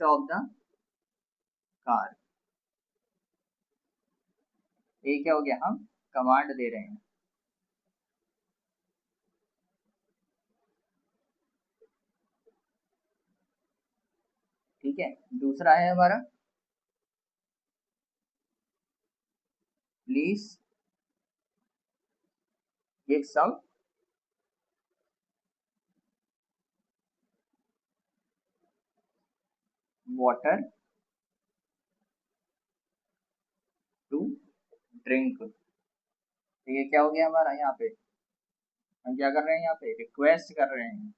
Stop the car. ये क्या हो गया, हम कमांड दे रहे हैं। ठीक है, दूसरा है हमारा please give some water to drink. तो ये क्या हो गया हमारा, यहाँ पे हम क्या कर रहे हैं, यहाँ पे रिक्वेस्ट कर रहे हैं।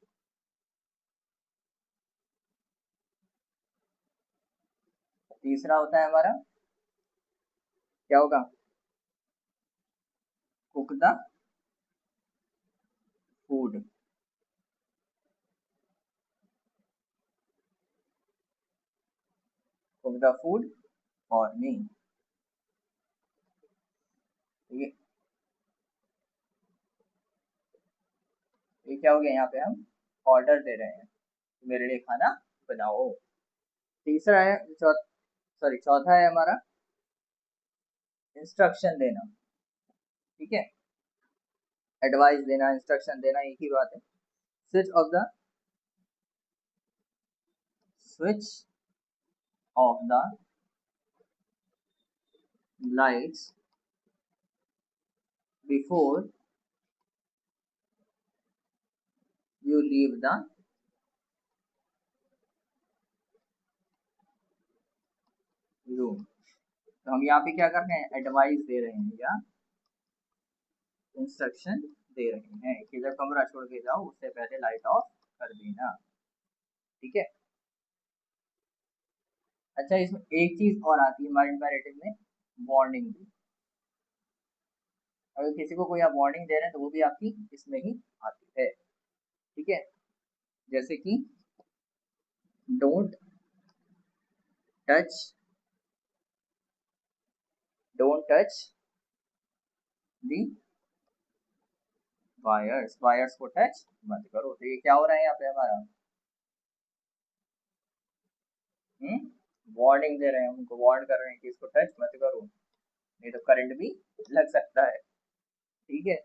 तीसरा होता है हमारा क्या होगा, cook the food. Cook the food for me. ये क्या हो गया, यहाँ पे हम ऑर्डर दे रहे हैं, मेरे लिए खाना बनाओ। तीसरा है चौथा है हमारा इंस्ट्रक्शन देना। ठीक है, एडवाइस देना, इंस्ट्रक्शन देना, एक ही बात है। Switch off the lights before you leave the room. तो हम यहाँ पे क्या कर रहे हैं, एडवाइस दे रहे हैं या इंस्ट्रक्शन दे रहे हैं कि जब कमरा छोड़ के जाओ उससे पहले लाइट ऑफ कर देना। ठीक है, अच्छा इसमें एक चीज और आती है हमारे इम्पेरेटिव में, वार्निंग भी। अगर किसी को कोई आप वार्निंग दे रहे हैं तो वो भी आपकी इसमें ही आती है। ठीक है, जैसे कि डोंट टच दी वायर्स को टच मत करो। तो ये क्या हो रहा है यहाँ पे हमारा, वार्निंग दे रहे हैं, उनको वार्न कर रहे हैं कि इसको टच मत करो, नहीं तो करंट भी लग सकता है। ठीक है,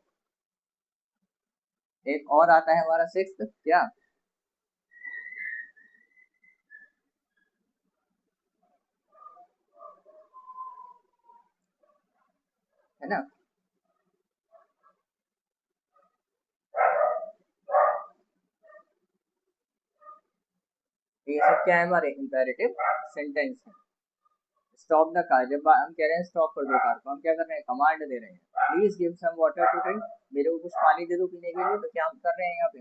एक और आता है हमारा सिक्स्थ, क्या है ना, ये सब क्या है हमारे इंपेरेटिव सेंटेंस है। स्टॉप द कार, जब हम कह रहे हैं स्टॉप कर दो कार को, हम क्या कर रहे हैं, कमांड दे रहे हैं। Please give some water to drink, मेरे को कुछ पानी दे दो पीने के लिए। तो क्या हम कर रहे हैं यहाँ पे,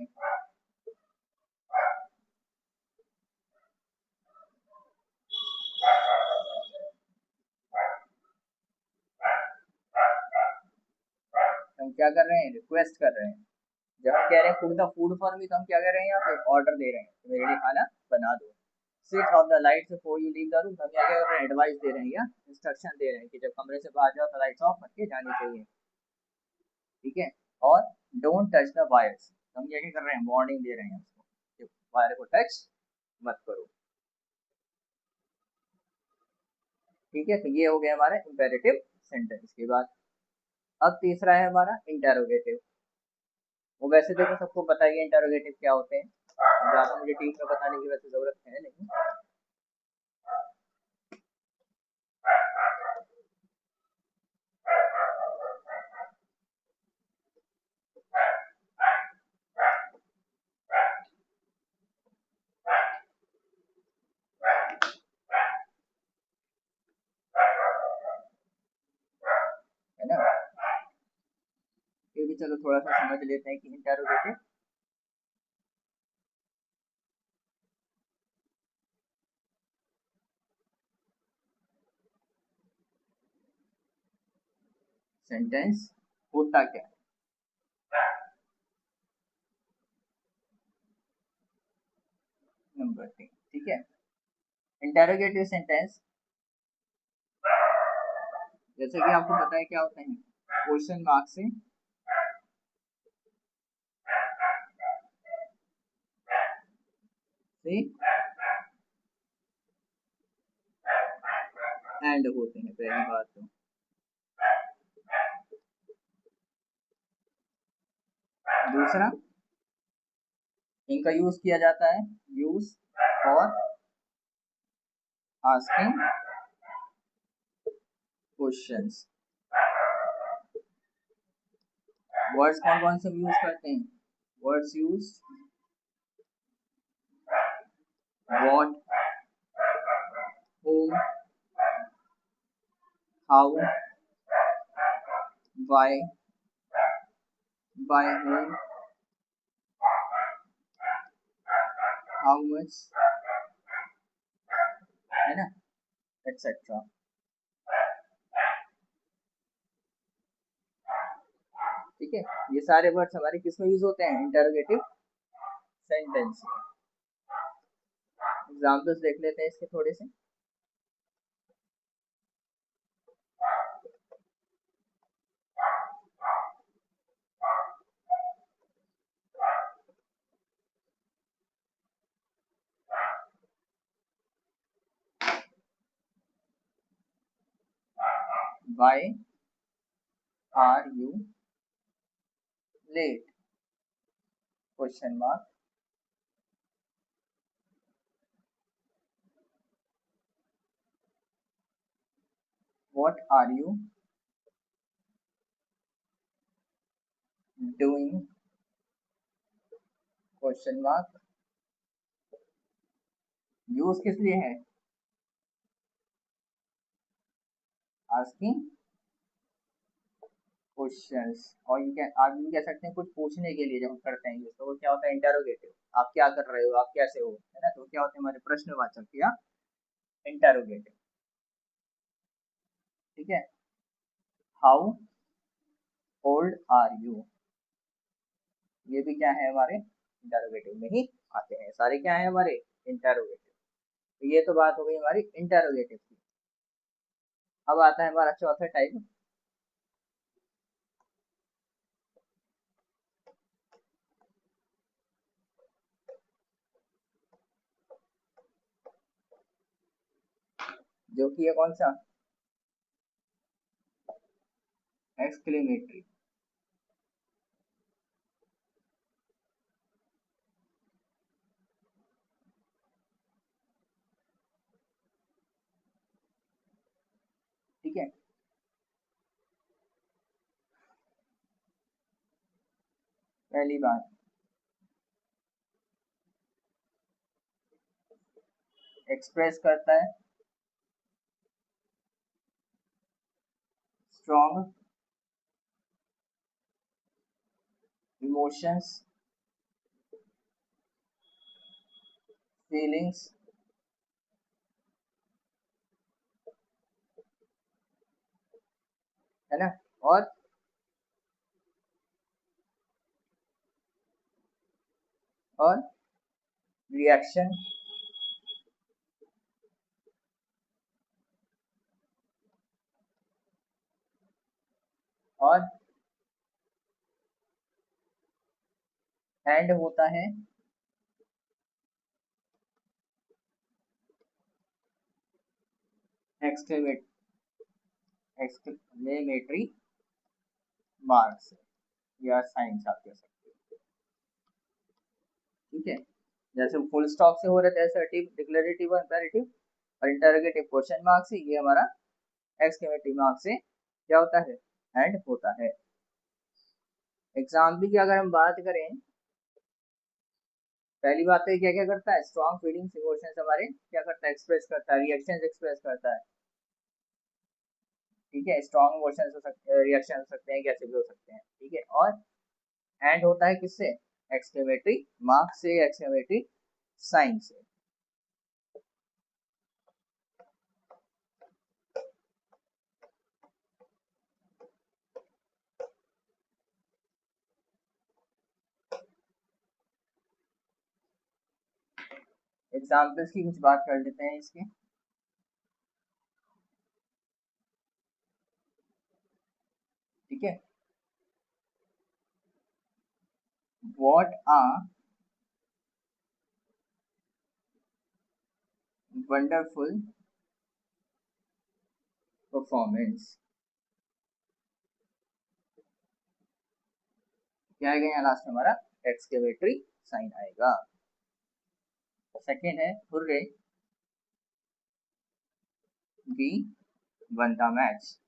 हम क्या कर रहे हैं, रिक्वेस्ट कर रहे हैं। जब हम कह रहे हैं cook the food for me, तो हम क्या कर रहे हैं, यहाँ पे ऑर्डर दे रहे हैं तो मेरे लिए खाना बना दो। Switch off the lights before you leave the room, हम क्या कर रहे हैं, एडवाइस दे रहे हैं या इंस्ट्रक्शन दे रहे हैं कि जब कमरे से बाहर जाओ तो लाइट्स ऑफ करके जानी चाहिए। ठीक है, और डोंट टच द वायर्स, हम ये कर रहे हैं, वार्निंग दे रहे हैं उसको कि वायर को टच मत करो। ठीक है, तो ये हो गया हमारा इंपेरेटिव सेंटेंस के बाद। अब तीसरा है हमारा इंटेरोगेटिव। वो वैसे देखो सबको पता ही है इंटेरोगेटिव क्या होते हैं, ज्यादा मुझे टीम में बताने की वैसे जरूरत है नहीं। है ना, ये भी चलो थोड़ा सा समझ लेते हैं कि इंटेरोगेटिव सेंटेंस होता क्या है। नंबर 3, ठीक है, इंटेरोगेटिव सेंटेंस जैसे कि आपको पता है क्या होते हैं, क्वेश्चन मार्क से एंड होते हैं, पहली बात तो। दूसरा, इनका यूज किया जाता है, use for asking questions. Words कौन कौन से यूज करते हैं? Words use what, whom, how, why, by whom, how much, है ना, एक्सेट्रा। ठीक है, ये सारे वर्ड्स हमारे किस में यूज होते हैं? Interrogative sentence. एग्जाम्पल्स देख लेते हैं इसके थोड़े से। Why are you late? Question mark. What are you doing? Question mark. Use किस लिए है? Asking questions. और यू कैन, आप भी कह सकते हैं कुछ पूछने के लिए जब हम करते हैं यूज, तो वो क्या होता है? इंटरोगेटिव। आप क्या कर रहे हो, आप कैसे हो, है ना, तो क्या होते हैं हमारे प्रश्नवाचक या इंटरोगेटिव। ठीक है। हाउ ओल्ड आर यू, ये भी क्या है? हमारे इंटरोगेटिव में ही आते हैं सारे। क्या है? हमारे इंटरोगेटिव। तो ये तो बात हो गई हमारी इंटरोगेटिव की। अब आता है हमारा चौथा टाइप, जो कि है कौन सा? एक्सक्लेमेटरी। ठीक है। पहली बात, एक्सप्रेस करता है स्ट्रॉन्ग इमोशंस, फीलिंग्स, है ना, और रिएक्शन, और एंड होता है एक्सक्लेमेटरी मार्क्स या साइंस आप कह सकते हो। ठीक है। जैसे फुल स्टॉप से हो रहे थे असर्टिव, डिक्लेरेटिव और इंपेरेटिव, और इंटरोगेटिव क्वेश्चन मार्क से, ये हमारा एक्सक्लेमेटरी मार्क से क्या होता है? एंड होता है। एग्जाम्पल की अगर हम बात करें, पहली बात तो क्या क्या करता है? स्ट्रॉन्ग फीलिंग्स इमोशंस हमारे क्या करता है? एक्सप्रेस करता है, रिएक्शंस एक्सप्रेस करता है। ठीक है, स्ट्रॉन्ग इमोशंस हो सकते हैं, रिएक्शन हो सकते हैं, कैसे भी हो सकते हैं। ठीक है। और एंड होता है किससे? एक्सक्लेमेटरी मार्क से, एक्सक्लेमेटरी साइन से। एग्जाम्पल्स की कुछ बात कर लेते हैं इसके। ठीक है। व्हाट आर वंडरफुल परफॉर्मेंस क्या आएगा यहाँ लास्ट में हमारा एक्सक्लेमेटरी साइन आएगा। सेकेंड है hurray we won the match.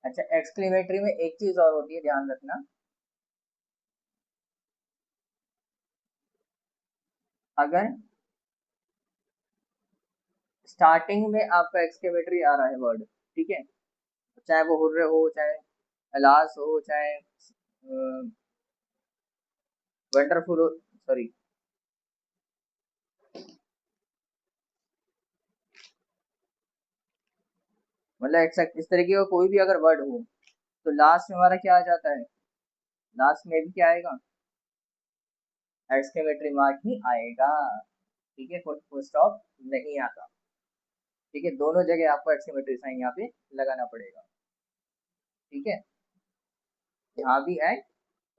अच्छा एक्सक्लेमेटरी में एक चीज और होती है ध्यान रखना, अगर स्टार्टिंग में आपका एक्सक्लेमेटरी आ रहा है वर्ड, ठीक है, चाहे वो हुर्रे हो, चाहे अलास हो, चाहे वंडरफुल हो, सॉरी मतलब इस तरीके का कोई भी अगर वर्ड हो तो लास्ट में हमारा क्या आ जाता है, लास्ट में भी क्या आएगा, एक्सक्लेमेटरी मार्क ही आएगा। ठीक है, फुल स्टॉप नहीं आता। ठीक है, दोनों जगह आपको एक्सक्लेमेटरी साइन यहाँ पे लगाना पड़ेगा। ठीक है, यहाँ भी एंड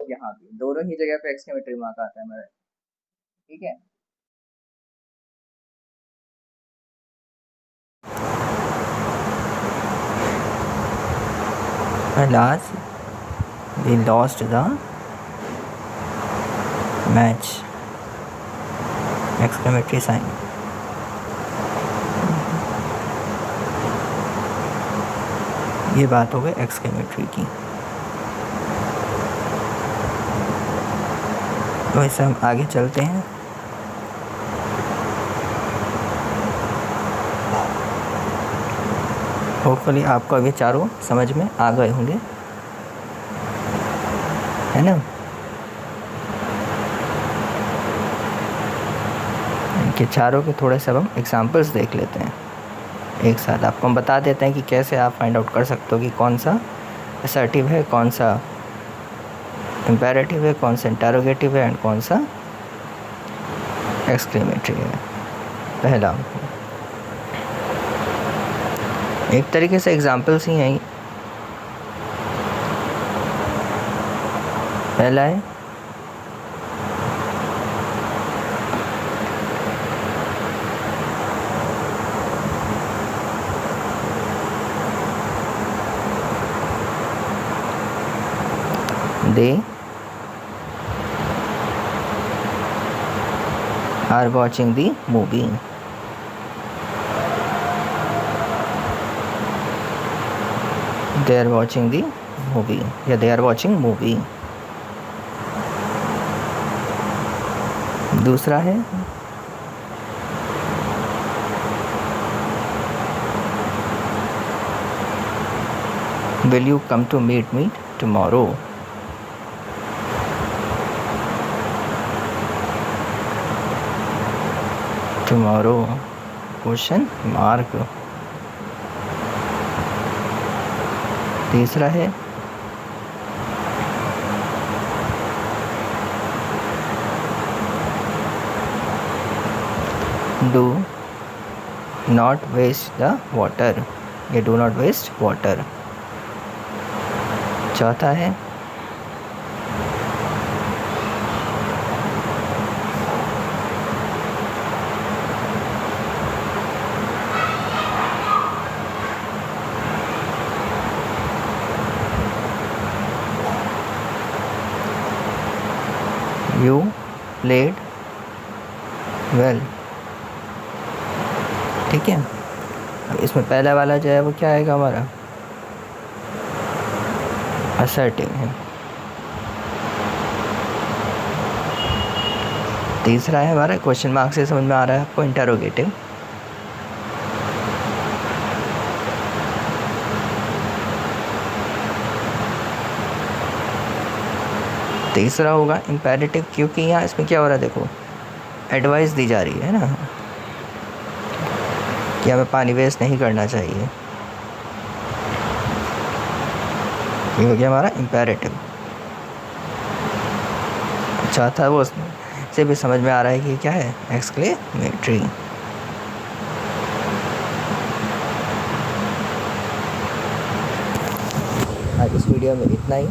यहाँ भी, दोनों ही जगह पे एक्सक्लेमेटरी मार्क आता है हमारा। ठीक है, Alas, we lost the match! Exclamatory sign. ये बात हो गई एक्सक्लेमेटरी की। तो इससे हम आगे चलते हैं। होपफुली आपको अभी चारों समझ में आ गए होंगे, है ना। इनके चारों के थोड़े से हम एग्जांपल्स देख लेते हैं एक साथ। आपको हम बता देते हैं कि कैसे आप फाइंड आउट कर सकते हो कि कौन सा असर्टिव है, कौन सा इम्पेरेटिव है, कौन सा इंटरोगेटिव है एंड कौन सा एक्सक्लेमेटरी है। पहला एक तरीके से एग्जांपल्स ही हैं। पहला है they are watching the movie. They are watching the movie या they are watching movie। दूसरा है will you come to meet me tomorrow। tomorrow question mark. तीसरा है do not waste the water या do not waste water। चौथा है you played well। ठीक है, अब इसमें पहला वाला जो है वो क्या आएगा हमारा, असर्टिव है। तीसरा है हमारा क्वेश्चन मार्क से समझ में आ रहा है आपको, इंटरोगेटिव। तीसरा होगा इम्पेरेटिव, क्योंकि यहाँ इसमें क्या हो रहा है, देखो एडवाइस दी जा रही है ना कि हमें पानी वेस्ट नहीं करना चाहिए। ये हो गया हमारा इम्पेरेटिव। चौथा वो से भी समझ में आ रहा है कि क्या है, एक्सक्लेमेटरी। आज इस वीडियो में इतना ही।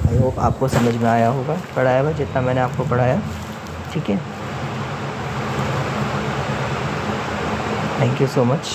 आई होप आपको समझ में आया होगा, पढ़ाया हुआ जितना मैंने आपको पढ़ाया। ठीक है। Thank you so much.